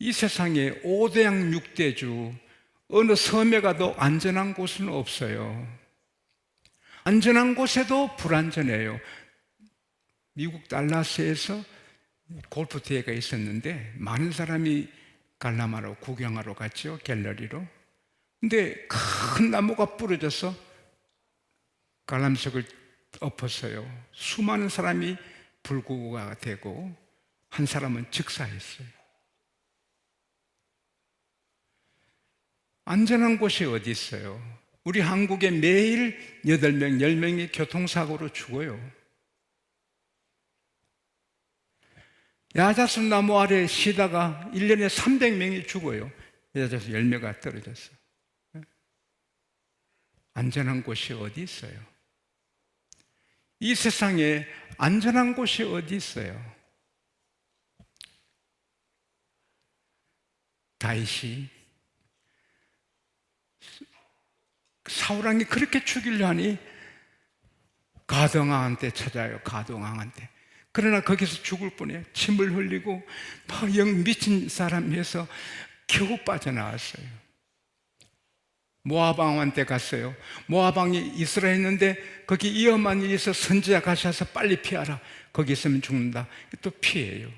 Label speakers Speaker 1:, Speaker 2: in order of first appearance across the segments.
Speaker 1: 이 세상에 5대양 6대주 어느 섬에 가도 안전한 곳은 없어요. 안전한 곳에도 불안전해요. 미국 달라스에서 골프 대회가 있었는데 많은 사람이 관람하러 구경하러 갔죠, 갤러리로. 근데 큰 나무가 부러져서 관람석을 엎었어요. 수많은 사람이 불구가 되고 한 사람은 즉사했어요. 안전한 곳이 어디 있어요? 우리 한국에 매일 8명, 10명이 교통사고로 죽어요. 야자수 나무 아래 쉬다가 1년에 300명이 죽어요. 야자수 열매가 떨어져서. 안전한 곳이 어디 있어요? 이 세상에 안전한 곳이 어디 있어요? 다윗이 사울왕이 그렇게 죽이려 하니 가드왕한테 찾아요. 가드왕한테. 그러나 거기서 죽을 뻔해. 침을 흘리고 막 영 미친 사람이어서 겨우 빠져나왔어요. 모압 왕한테 갔어요. 모압 왕이 이스라엘에 있는데 거기 위험한 일이 있어 선지자 가셔서 빨리 피하라. 거기 있으면 죽는다. 또 피해요.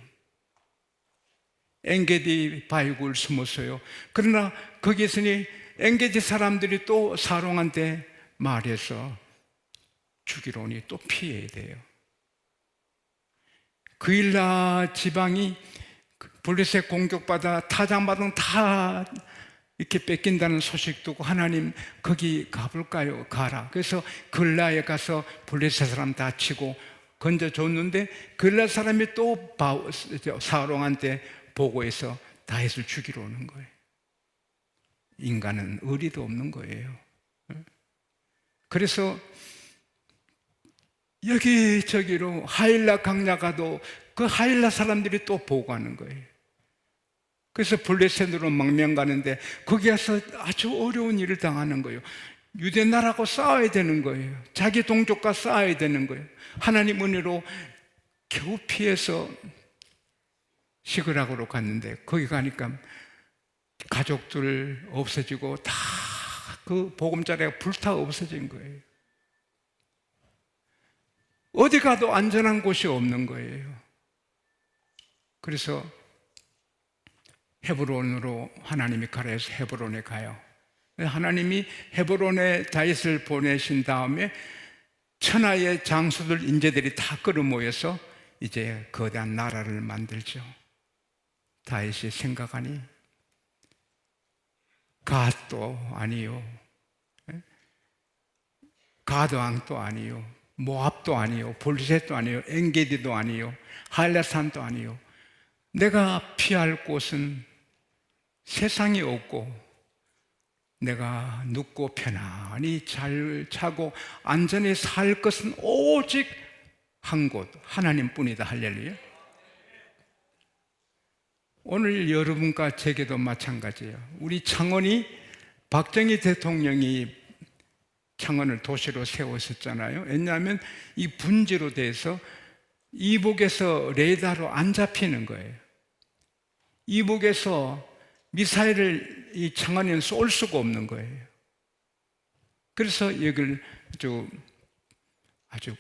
Speaker 1: 엔게디 바위굴 숨었어요. 그러나 거기 있으니 엔게디 사람들이 또 사롱한테 말해서 죽이러 오니 또 피해야 돼요. 그일라 지방이 블레셋 공격받아 타작마당 다 이렇게 뺏긴다는 소식 듣고 하나님 거기 가볼까요? 가라. 그래서 글라에 가서 블레셋 사람 다 치고 건져줬는데 글라 사람이 또 사롱한테 보고해서 다윗을 죽이러 오는 거예요. 인간은 의리도 없는 거예요. 그래서 여기저기로 하일라 강야 가도 그 하일라 사람들이 또 보고하는 거예요. 그래서 블레셋으로 망명 가는데 거기 가서 아주 어려운 일을 당하는 거예요. 유대 나라하고 싸워야 되는 거예요. 자기 동족과 싸워야 되는 거예요. 하나님 은혜로 겨우 피해서 시그락으로 갔는데 거기 가니까 가족들 없어지고 다 그 보금자리가 불타 없어진 거예요. 어디 가도 안전한 곳이 없는 거예요. 그래서 헤브론으로 하나님이 가라 해서 헤브론에 가요. 하나님이 헤브론에 다윗을 보내신 다음에 천하의 장수들 인재들이 다 끌어모여서 이제 거대한 나라를 만들죠. 다윗이 생각하니 갓도 아니요, 가드왕도 아니요, 모압도 아니요, 블레셋도 아니요, 엔게디도 아니요, 할레산도 아니요. 내가 피할 곳은 세상이 없고 내가 눕고 편안히 잘 자고 안전히 살 것은 오직 한 곳, 하나님뿐이다. 할렐루야. 오늘 여러분과 제게도 마찬가지예요. 우리 창원이 박정희 대통령이 창원을 도시로 세웠었잖아요. 왜냐하면 이 분지로 돼서 이북에서 레이더로 안 잡히는 거예요. 이북에서 미사일을 이 창원에는 쏠 수가 없는 거예요. 그래서 여기를 아주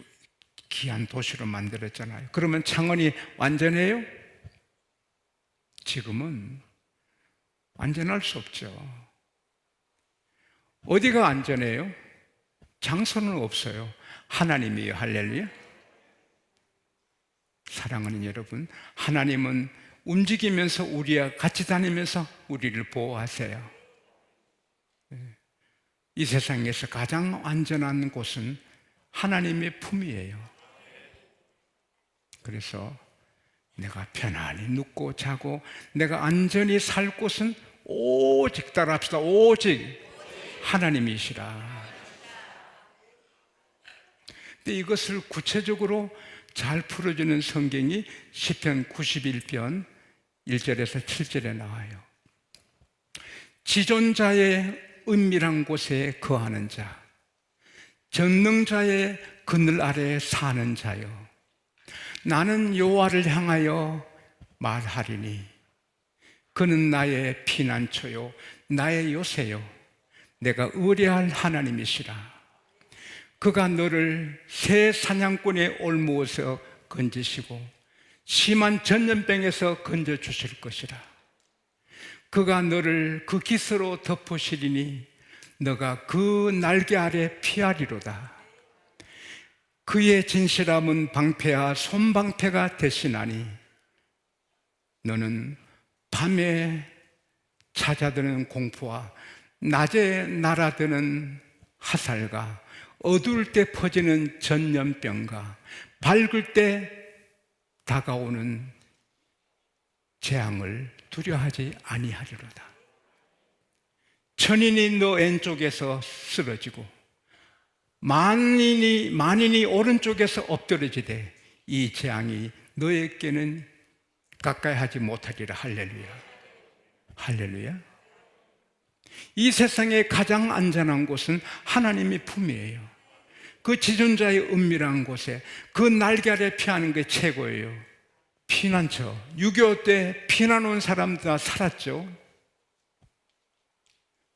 Speaker 1: 귀한 도시로 만들었잖아요. 그러면 창원이 완전해요? 지금은 안전할 수 없죠. 어디가 안전해요? 장소는 없어요. 하나님이에요. 할렐루야. 사랑하는 여러분, 하나님은 움직이면서 우리와 같이 다니면서 우리를 보호하세요. 이 세상에서 가장 안전한 곳은 하나님의 품이에요. 그래서 내가 편안히 눕고 자고 내가 안전히 살 곳은 오직, 따라합시다, 오직 하나님이시라. 근데 이것을 구체적으로 잘 풀어주는 성경이 시편 91편 1절에서 7절에 나와요. 지존자의 은밀한 곳에 거하는 자, 전능자의 그늘 아래 사는 자요, 나는 여호와를 향하여 말하리니 그는 나의 피난처요 나의 요새요 내가 의뢰할 하나님이시라. 그가 너를 새 사냥꾼의 올무에서 건지시고 심한 전염병에서 건져주실 것이라. 그가 너를 그 깃으로 덮으시리니 너가 그 날개 아래 피하리로다. 그의 진실함은 방패와 손방패가 대신하니 너는 밤에 찾아드는 공포와 낮에 날아드는 화살과 어두울 때 퍼지는 전염병과 밝을 때 다가오는 재앙을 두려워하지 아니하리로다. 천인이 너 왼쪽에서 쓰러지고 만인이 오른쪽에서 엎드러지되 이 재앙이 너에게는 가까이 하지 못하리라. 할렐루야. 할렐루야. 이 세상에 가장 안전한 곳은 하나님의 품이에요. 그 지존자의 은밀한 곳에 그 날개 아래 피하는 게 최고예요. 피난처, 6.25 때 피난 온 사람들 다 살았죠.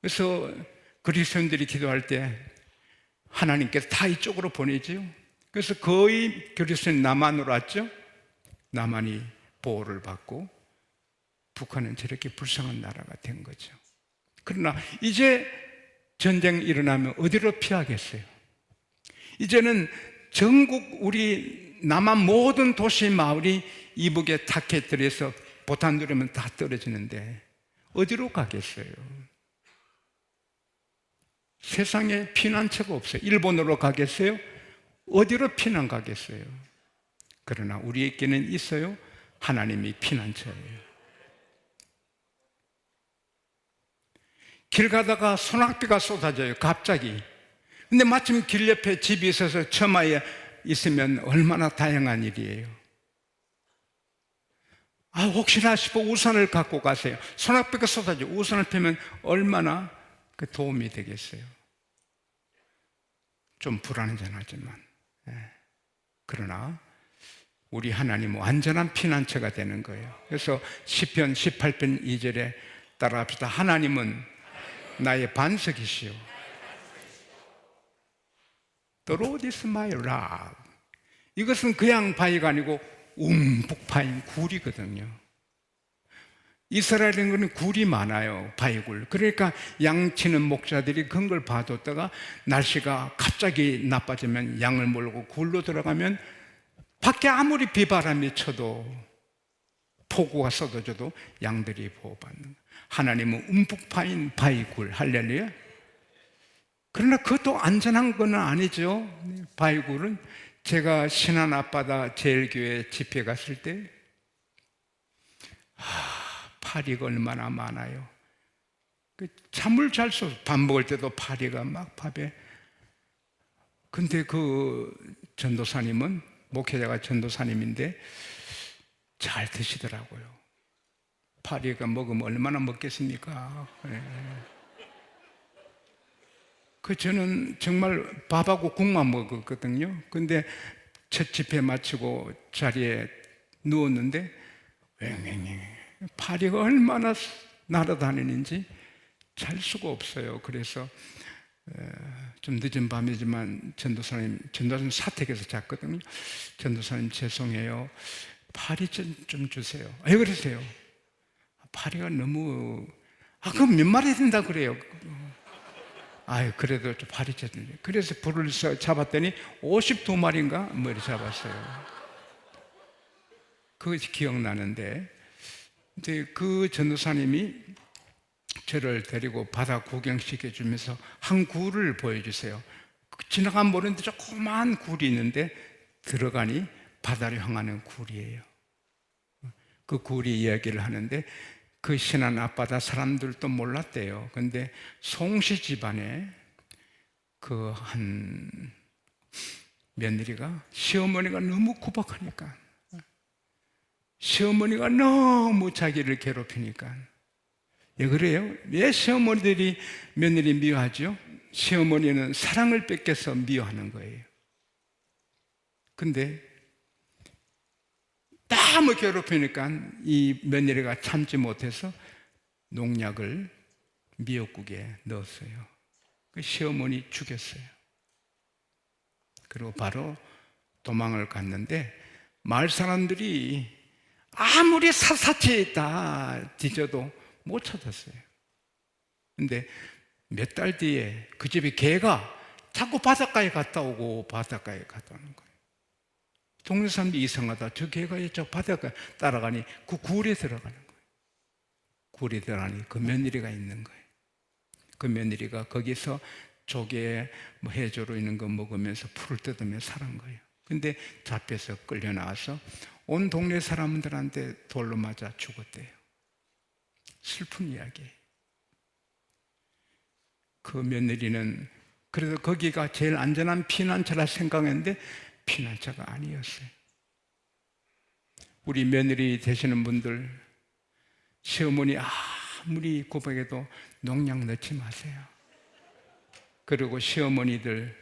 Speaker 1: 그래서 그리스도인들이 기도할 때 하나님께서 다 이쪽으로 보내지요. 그래서 거의 그리스도인 남한으로 왔죠. 남한이 보호를 받고 북한은 저렇게 불쌍한 나라가 된 거죠. 그러나 이제 전쟁 일어나면 어디로 피하겠어요? 이제는 전국 우리 남한 모든 도시 마을이 이북의 타켓들에서 보탄 누르면 다 떨어지는데 어디로 가겠어요? 세상에 피난처가 없어요. 일본으로 가겠어요? 어디로 피난 가겠어요? 그러나 우리에게는 있어요. 하나님이 피난처예요. 길 가다가 소낙비가 쏟아져요. 갑자기. 근데 마침 길 옆에 집이 있어서 처마에 있으면 얼마나 다양한 일이에요. 혹시나 싶어 우산을 갖고 가세요. 소낙비가 쏟아져 우산을 펴면 얼마나 도움이 되겠어요. 좀 불안전하지만 그러나 우리 하나님은 완전한 피난처가 되는 거예요. 그래서 시편 18편 2절에 따라합시다. 하나님은 나의 반석이시오. The Lord is my rock. 이것은 그냥 바위가 아니고 움푹 파인 굴이거든요. 이스라엘은 그런 굴이 많아요. 바위굴. 그러니까 양치는 목자들이 그런 걸 봐뒀다가 날씨가 갑자기 나빠지면 양을 몰고 굴로 들어가면 밖에 아무리 비바람이 쳐도 폭우가 쏟아져도 양들이 보호받는 거예요. 하나님은 움푹 파인 바위굴. 할렐루야. 그러나 그것도 안전한 건 아니죠. 바위굴은 제가 신안 앞바다 제일교회 집회 갔을 때 파리가 얼마나 많아요. 잠을 잘 수, 밥 먹을 때도 파리가 막 밥에. 근데 그 전도사님은, 목회자가 전도사님인데 잘 드시더라고요. 파리가 먹으면 얼마나 먹겠습니까? 저는 정말 밥하고 국만 먹었거든요. 근데 첫 집회 마치고 자리에 누웠는데 파리가 얼마나 날아다니는지 잘 수가 없어요. 그래서 좀 늦은 밤이지만 전도사님 사택에서 잤거든요. 전도사님 죄송해요. 파리 좀 주세요. 왜 그러세요? 파리가 너무 그럼 몇 마리 된다 그래요. 그래도 좀 파리 쳤는데. 그래서 불을 잡았더니 52마리인가 뭐 이렇게 잡았어요. 그것이 기억나는데, 근데 그 전도사님이 저를 데리고 바다 구경시켜 주면서 한 굴을 보여주세요. 지나가면 모르는데 조그만 굴이 있는데 들어가니 바다를 향하는 굴이에요. 그 굴이 이야기를 하는데 그 신안 앞바다 사람들도 몰랐대요. 근데 송씨 집안에 그 한 며느리가 시어머니가 너무 구박하니까, 시어머니가 너무 자기를 괴롭히니까. 왜 그래요? 왜 시어머니들이 며느리 미워하죠? 시어머니는 사랑을 뺏겨서 미워하는 거예요. 근데 너무 괴롭히니까 이 며느리가 참지 못해서 농약을 미역국에 넣었어요. 그 시어머니 죽였어요. 그리고 바로 도망을 갔는데 마을 사람들이 아무리 샅샅이 다 뒤져도 못 찾았어요. 근데 몇 달 뒤에 그 집에 개가 자꾸 바닷가에 갔다 오고 바닷가에 갔다 오는 거예요. 동네 사람들이 이상하다. 저 개가 저 바닷가에 따라가니 그 굴에 들어가는 거예요. 굴에 들어가니 그 며느리가 있는 거예요. 그 며느리가 거기서 조개 뭐 해조로 있는 거 먹으면서 풀을 뜯으며 사는 거예요. 근데 잡혀서 끌려 나와서 온 동네 사람들한테 돌로 맞아 죽었대요. 슬픈 이야기예요. 그 며느리는 그래서 거기가 제일 안전한 피난처라 생각했는데 피난처가 아니었어요. 우리 며느리 되시는 분들, 시어머니 아무리 고백해도 농약 넣지 마세요. 그리고 시어머니들,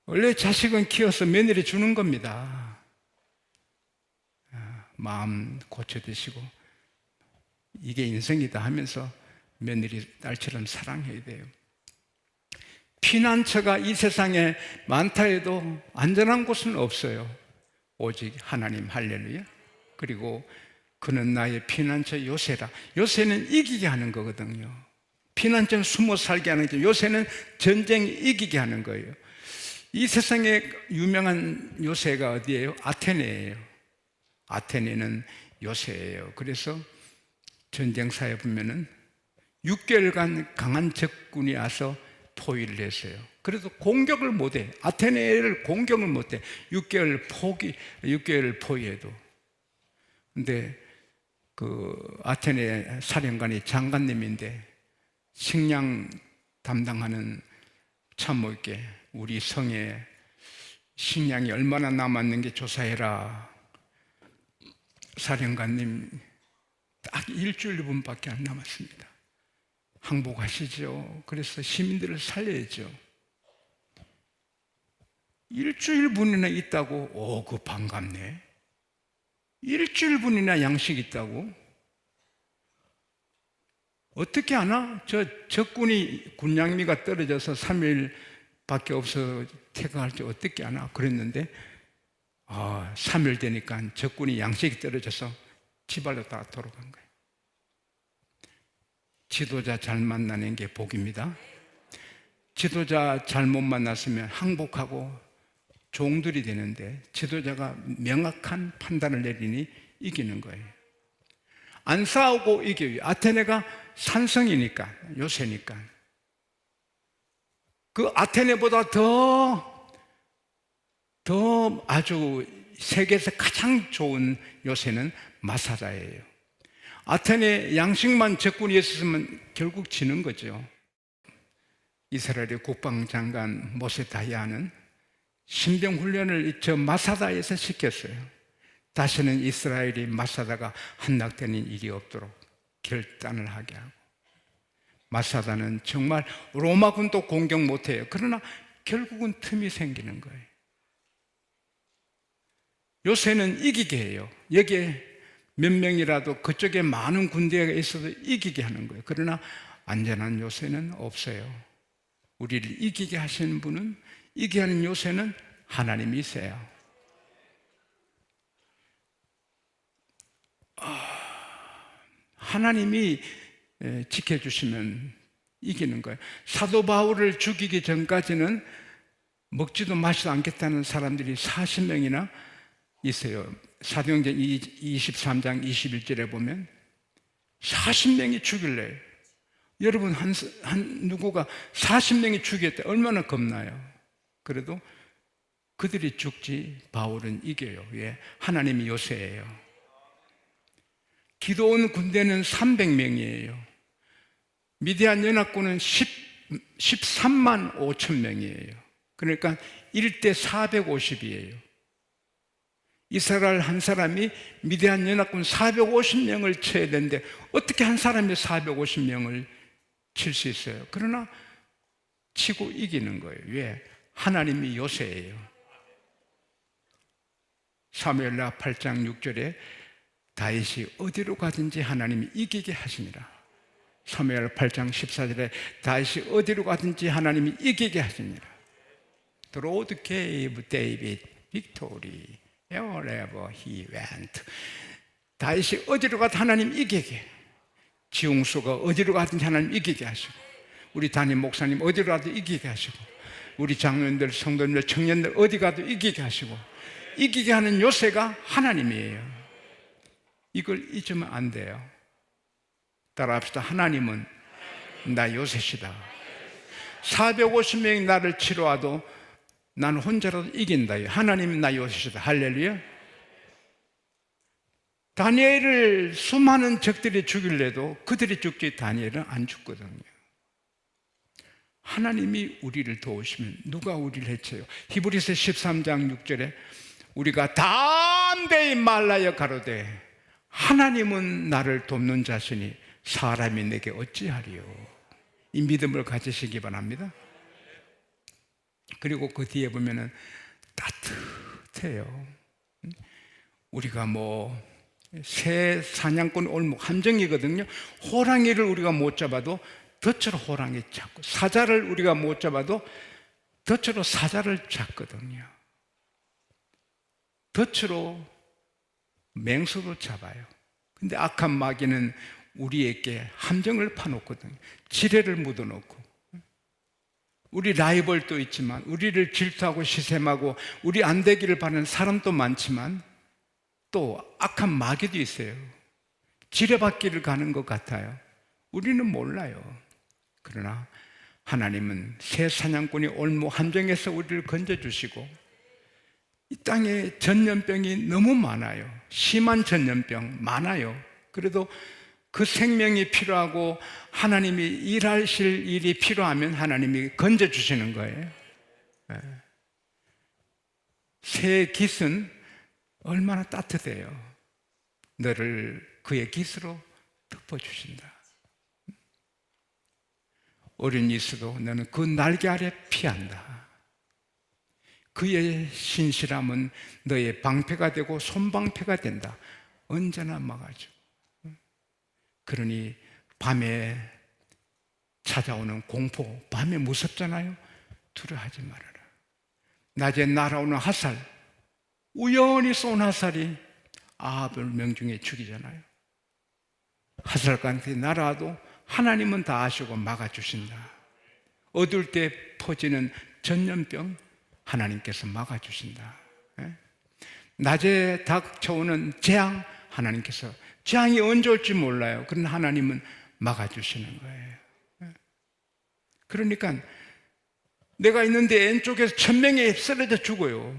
Speaker 1: 원래 자식은 키워서 며느리 주는 겁니다. 마음 고쳐드시고 이게 인생이다 하면서 며느리 딸처럼 사랑해야 돼요. 피난처가 이 세상에 많다 해도 안전한 곳은 없어요. 오직 하나님. 할렐루야. 그리고 그는 나의 피난처 요새라. 요새는 이기게 하는 거거든요. 피난처는 숨어 살게 하는 거죠. 요새는 전쟁 이기게 하는 거예요. 이 세상에 유명한 요새가 어디예요? 아테네예요. 아테네는 요새예요. 그래서 전쟁사에 보면은 6개월간 강한 적군이 와서 포위를 했어요. 그래도 공격을 못해. 아테네를 공격을 못해. 6개월 포위해도. 근데 그 아테네 사령관이 장관님인데 식량 담당하는 참모에게 우리 성에 식량이 얼마나 남았는지 조사해라. 사령관님 딱 일주일분밖에 안 남았습니다. 항복하시죠. 그래서 시민들을 살려야죠. 일주일분이나 있다고, 그 반갑네. 일주일분이나 양식 있다고? 어떻게 하나? 저 적군이 군량미가 떨어져서 3일밖에 없어 퇴각할지 어떻게 하나? 그랬는데 3일 되니까 적군이 양식이 떨어져서 지발로 다 돌아간 거예요. 지도자 잘 만나는 게 복입니다. 지도자 잘못 만났으면 항복하고 종들이 되는데 지도자가 명확한 판단을 내리니 이기는 거예요. 안 싸우고 이겨요. 아테네가 산성이니까, 요새니까. 그 아테네보다 더 아주 세계에서 가장 좋은 요새는 마사다예요. 아테네 양식만 적군이 있었으면 결국 지는 거죠. 이스라엘의 국방장관 모세다야는 신병훈련을 저 마사다에서 시켰어요. 다시는 이스라엘이 마사다가 함락되는 일이 없도록 결단을 하게 하고. 마사다는 정말 로마군도 공격 못해요. 그러나 결국은 틈이 생기는 거예요. 요새는 이기게 해요. 여기에 몇 명이라도 그쪽에 많은 군대가 있어도 이기게 하는 거예요. 그러나 안전한 요새는 없어요. 우리를 이기게 하시는 분은, 이기게 하는 요새는 하나님이세요. 하나님이 지켜주시면 이기는 거예요. 사도 바울을 죽이기 전까지는 먹지도 마시도 않겠다는 사람들이 40명이나 있어요. 사도행전 23장 21절에 보면 40명이 죽일래요. 여러분 누구가 40명이 죽였대. 얼마나 겁나요? 그래도 그들이 죽지 바울은 이겨요. 왜? 하나님이 요새예요. 기도원 군대는 300명이에요. 미디안 연합군은 13만 5천 명이에요. 그러니까 1대 450이에요. 이스라엘 한 사람이 미디안 연합군 450명을 쳐야 되는데 어떻게 한 사람이 450명을 칠 수 있어요? 그러나 치고 이기는 거예요. 왜? 하나님이 요새예요. 사무엘하 8장 6절에 다윗이 어디로 가든지 하나님이 이기게 하시니라. 사무엘 8장 14절에 다윗이 어디로 가든지 하나님이 이기게 하시니라. Through the cave, David victory wherever he went. 다윗이 어디로 가도 하나님 이기게, 지웅수가 어디로 가든지 하나님 이기게 하시고, 우리 담임 목사님 어디로 가도 이기게 하시고, 우리 장로님들, 성도님들, 청년들 어디 가도 이기게 하시고, 이기게 하는 요새가 하나님이에요. 이걸 잊으면 안 돼요. 따라합시다. 하나님은 나 요새시다. 450명이 나를 치러와도 나는 혼자라도 이긴다. 하나님은 나 요새시다. 할렐루야. 다니엘을 수많은 적들이 죽일래도 그들이 죽지 다니엘은 안 죽거든요. 하나님이 우리를 도우시면 누가 우리를 해쳐요? 히브리서 13장 6절에 우리가 담대히 말라여 가로되 하나님은 나를 돕는 자시니 사람이 내게 어찌하리요. 이 믿음을 가지시기 바랍니다. 그리고 그 뒤에 보면은 따뜻해요. 우리가 새 사냥꾼 올목 함정이거든요. 호랑이를 우리가 못 잡아도 덫으로 호랑이 잡고, 사자를 우리가 못 잡아도 덫으로 사자를 잡거든요. 덫으로 맹수로 잡아요. 근데 악한 마귀는 우리에게 함정을 파놓거든요. 지뢰를 묻어놓고. 우리 라이벌도 있지만, 우리를 질투하고 시샘하고 우리 안 되기를 바라는 사람도 많지만, 또 악한 마귀도 있어요. 지뢰받기를 가는 것 같아요. 우리는 몰라요. 그러나 하나님은 새 사냥꾼이 올무 함정에서 우리를 건져주시고, 이 땅에 전염병이 너무 많아요. 심한 전염병 많아요. 그래도 그 생명이 필요하고 하나님이 일하실 일이 필요하면 하나님이 건져주시는 거예요. 새 깃은 얼마나 따뜻해요. 너를 그의 깃으로 덮어주신다. 어린이 있어도 너는 그 날개 아래 피한다. 그의 신실함은 너의 방패가 되고 손방패가 된다. 언제나 막아줘. 그러니 밤에 찾아오는 공포, 밤에 무섭잖아요. 두려워하지 말아라. 낮에 날아오는 화살, 우연히 쏜 화살이 아합을 명중에 죽이잖아요. 화살까지 날아와도 하나님은 다 아시고 막아주신다. 어두울 때 퍼지는 전염병 하나님께서 막아주신다. 낮에 닥쳐오는 재앙 하나님께서, 재앙이 언제 올지 몰라요. 그러나 하나님은 막아주시는 거예요. 그러니까 내가 있는데 왼쪽에서 1000명이 쓰러져 죽어요.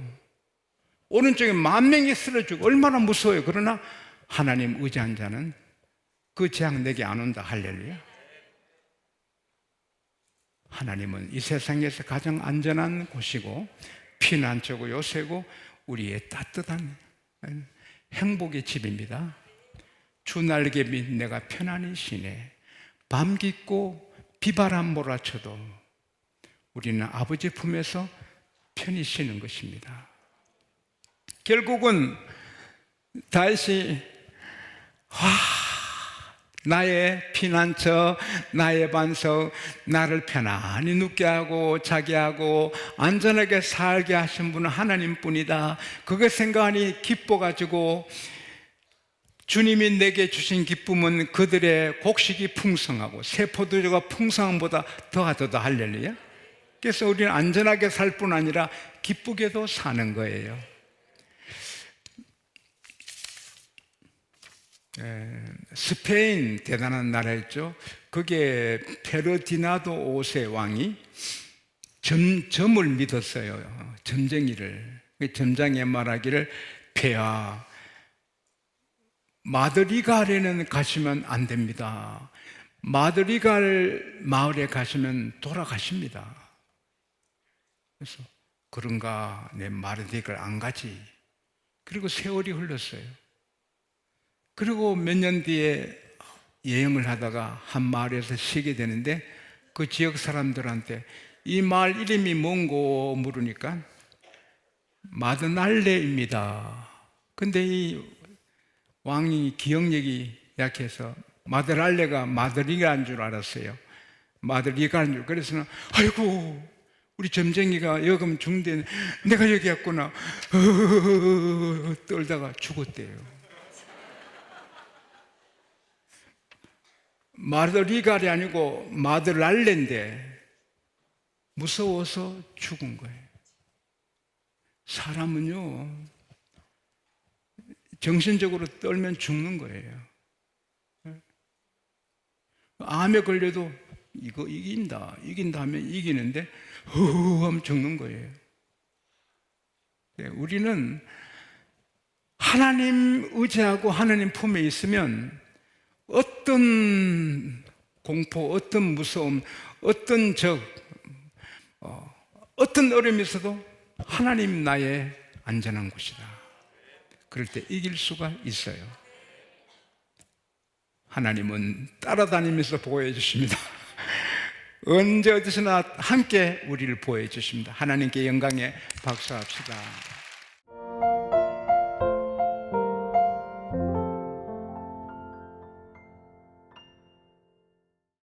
Speaker 1: 오른쪽에 10,000명이 쓰러져 죽어. 얼마나 무서워요. 그러나 하나님 의지한 자는 그 재앙 내게 안 온다. 할렐루야. 하나님은 이 세상에서 가장 안전한 곳이고 피난처고 요새고 우리의 따뜻한 행복의 집입니다. 주 날개 밑 내가 편안히 쉬네. 밤 깊고 비바람 몰아쳐도 우리는 아버지 품에서 편히 쉬는 것입니다. 결국은 다윗이 나의 피난처, 나의 반석, 나를 편안히 눕게 하고 자게 하고 안전하게 살게 하신 분은 하나님뿐이다. 그거 생각하니 기뻐가지고 주님이 내게 주신 기쁨은 그들의 곡식이 풍성하고 새 포도주가 풍성함보다 더하도다. 할렐루야. 그래서 우리는 안전하게 살 뿐 아니라 기쁘게도 사는 거예요. 스페인 대단한 나라였죠. 그게 페르디나도 5세 왕이 점을 믿었어요. 점쟁이를. 점장이 말하기를 폐하 마드리갈에는 가시면 안 됩니다. 마드리갈 마을에 가시면 돌아가십니다. 그래서 그런가 내 마드리갈 안 가지. 그리고 세월이 흘렀어요. 그리고 몇 년 뒤에 여행을 하다가 한 마을에서 쉬게 되는데 그 지역 사람들한테 이 마을 이름이 뭔고 물으니까 마드날레입니다. 근데 이 왕이 기억력이 약해서 마들알레가 마들이가 줄 알았어요. 마들이가 줄. 그래서는 아이고 우리 점쟁이가 여금 중대 내가 여기 왔구나 떨다가 죽었대요. 마들리갈이 아니고 마들랄레인데 무서워서 죽은 거예요. 사람은요 정신적으로 떨면 죽는 거예요. 암에 걸려도 이거 이긴다 하면 이기는데 하면 죽는 거예요. 우리는 하나님 의지하고 하나님 품에 있으면 어떤 공포, 어떤 무서움, 어떤 어떤 어려움이 있어도 하나님 나의 안전한 곳이다. 그럴 때 이길 수가 있어요. 하나님은 따라다니면서 보호해 주십니다. 언제 어디서나 함께 우리를 보호해 주십니다. 하나님께 영광에 박수합시다.